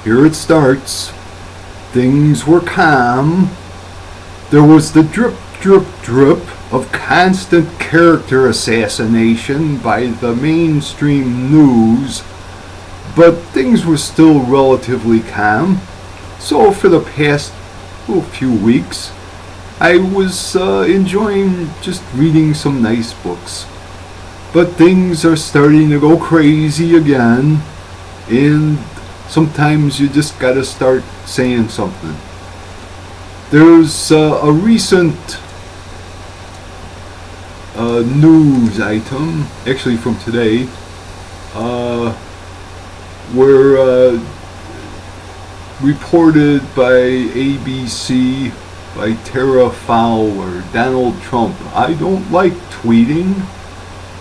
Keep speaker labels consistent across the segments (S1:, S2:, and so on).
S1: Here it starts. Things were calm. There was the drip, drip, drip of constant character assassination by the mainstream news, but things were still relatively calm. So for the past few weeks, I was enjoying just reading some nice books. But things are starting to go crazy again, and sometimes you just gotta start saying something. There's a recent news item, actually from today, where reported by ABC by Tara Fowler, Donald Trump. I don't like tweeting.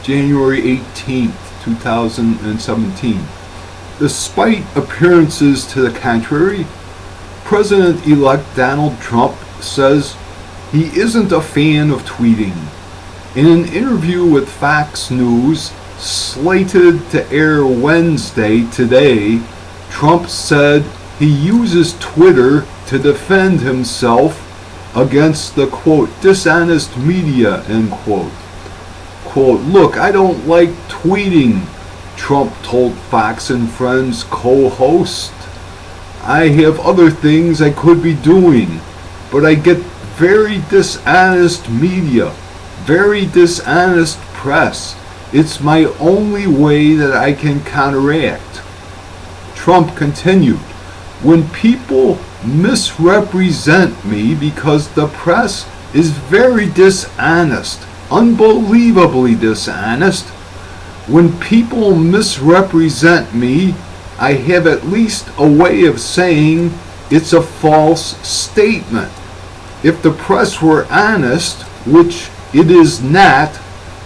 S1: January 18th, 2017. Despite appearances to the contrary, President-elect Donald Trump says he isn't a fan of tweeting. In an interview with Fox News, slated to air Wednesday today, Trump said he uses Twitter to defend himself against the, quote, dishonest media, end quote. Quote, look, I don't like tweeting, Trump told Fox and Friends co-host. I have other things I could be doing, but I get very dishonest media, very dishonest press. It's my only way that I can counteract. Trump continued, when people misrepresent me because the press is very dishonest, unbelievably dishonest, when people misrepresent me, I have at least a way of saying it's a false statement. If the press were honest, which it is not,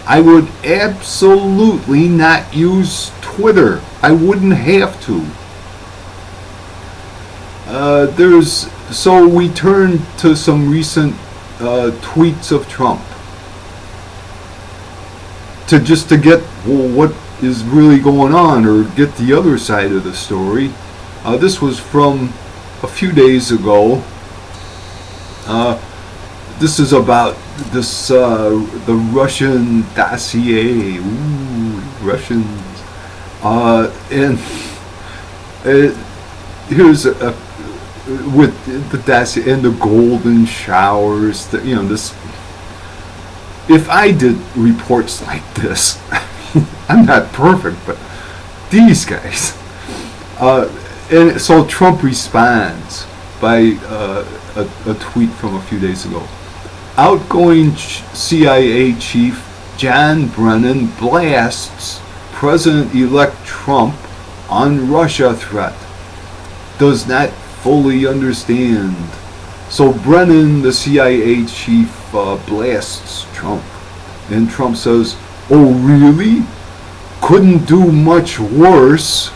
S1: I would absolutely not use Twitter. I wouldn't have to. So we turn to some recent tweets of Trump to get what is really going on, or get the other side of the story. This was from a few days ago. This is about this the Russian dossier. Ooh, Russians. And here's with the dossier and the golden showers. This. If I did reports like this, I'm not perfect, but these guys. And so Trump responds by a tweet from a few days ago. Outgoing CIA chief John Brennan blasts President-elect Trump on Russia threat. Does not fully understand. So Brennan, the CIA chief, blasts Trump. And Trump says, oh really? Couldn't do much worse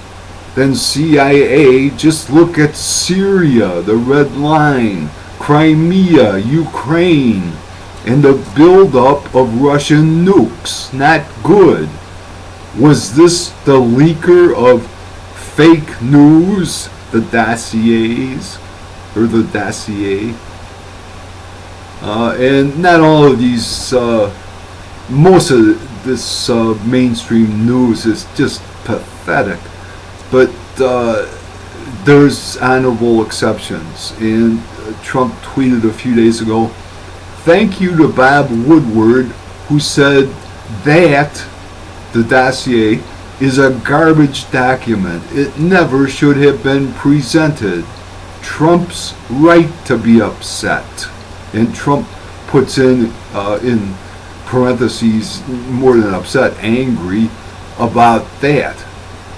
S1: than CIA. Just look at Syria, the Red Line, Crimea, Ukraine, and the buildup of Russian nukes. Not good. Was this the leaker of fake news? The dossiers? Or the dossier? And not all of these, most of this mainstream news is just pathetic. But there's honorable exceptions. And Trump tweeted a few days ago, thank you to Bob Woodward, who said that the dossier is a garbage document. It never should have been presented. Trump's right to be upset. And Trump puts in parentheses, more than upset, angry about that.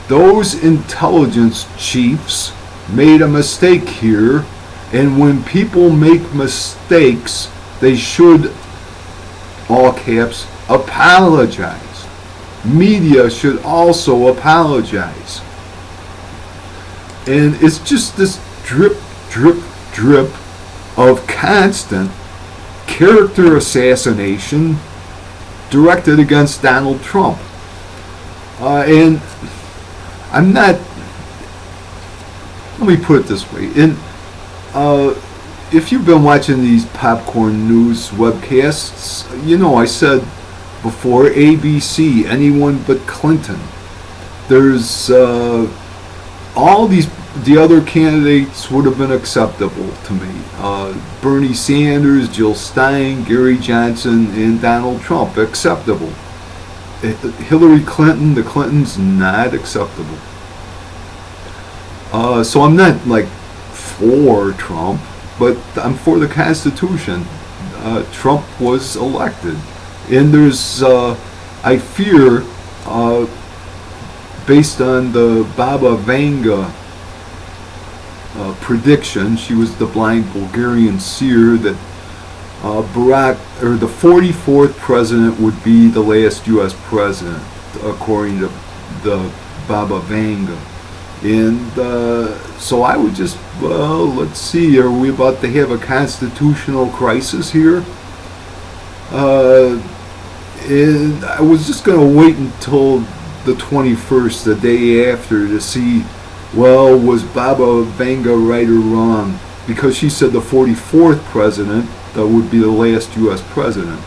S1: Those intelligence chiefs made a mistake here, and when people make mistakes, they should, all caps, apologize. Media should also apologize. And it's just this drip, drip, drip of constant character assassination directed against Donald Trump. And I'm not let me put it this way. If you've been watching these popcorn news webcasts, you know I said before, ABC, anyone but Clinton. There's the other candidates would have been acceptable to me. Bernie Sanders, Jill Stein, Gary Johnson, and Donald Trump, acceptable. Hillary Clinton, the Clintons, not acceptable. So I'm not like for Trump, but I'm for the Constitution. Trump was elected. And there's, I fear, based on the Baba Vanga prediction, she was the blind Bulgarian seer, that the 44th president would be the last U.S. president, according to the Baba Vanga. And so I would just, let's see, are we about to have a constitutional crisis here? And I was just going to wait until the 21st, the day after, to see, well, was Baba Vanga right or wrong? Because she said the 44th president would be the last U.S. president.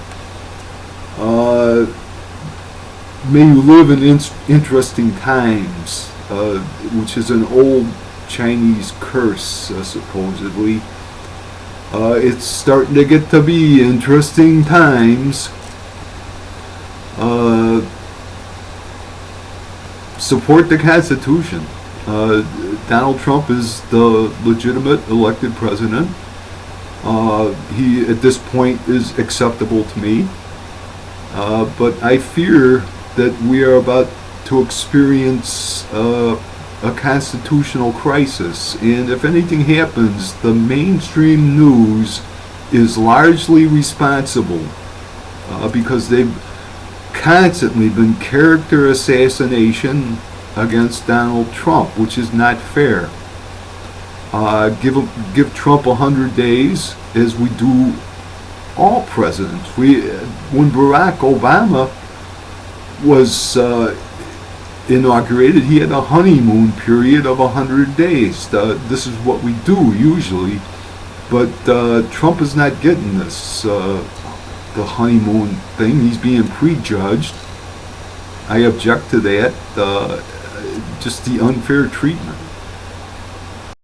S1: May you live in interesting times, which is an old Chinese curse, supposedly. It's starting to get to be interesting times. Support the Constitution. Donald Trump is the legitimate elected president. He, at this point, is acceptable to me. But I fear that we are about to experience a constitutional crisis. And if anything happens, the mainstream news is largely responsible because they've constantly been character assassination against Donald Trump, which is not fair. Give Trump 100 days, as we do all presidents. When Barack Obama was inaugurated, he had a honeymoon period of 100 days. This is what we do usually, but Trump is not getting this, the honeymoon thing. He's being prejudged. I object to that. Just the unfair treatment.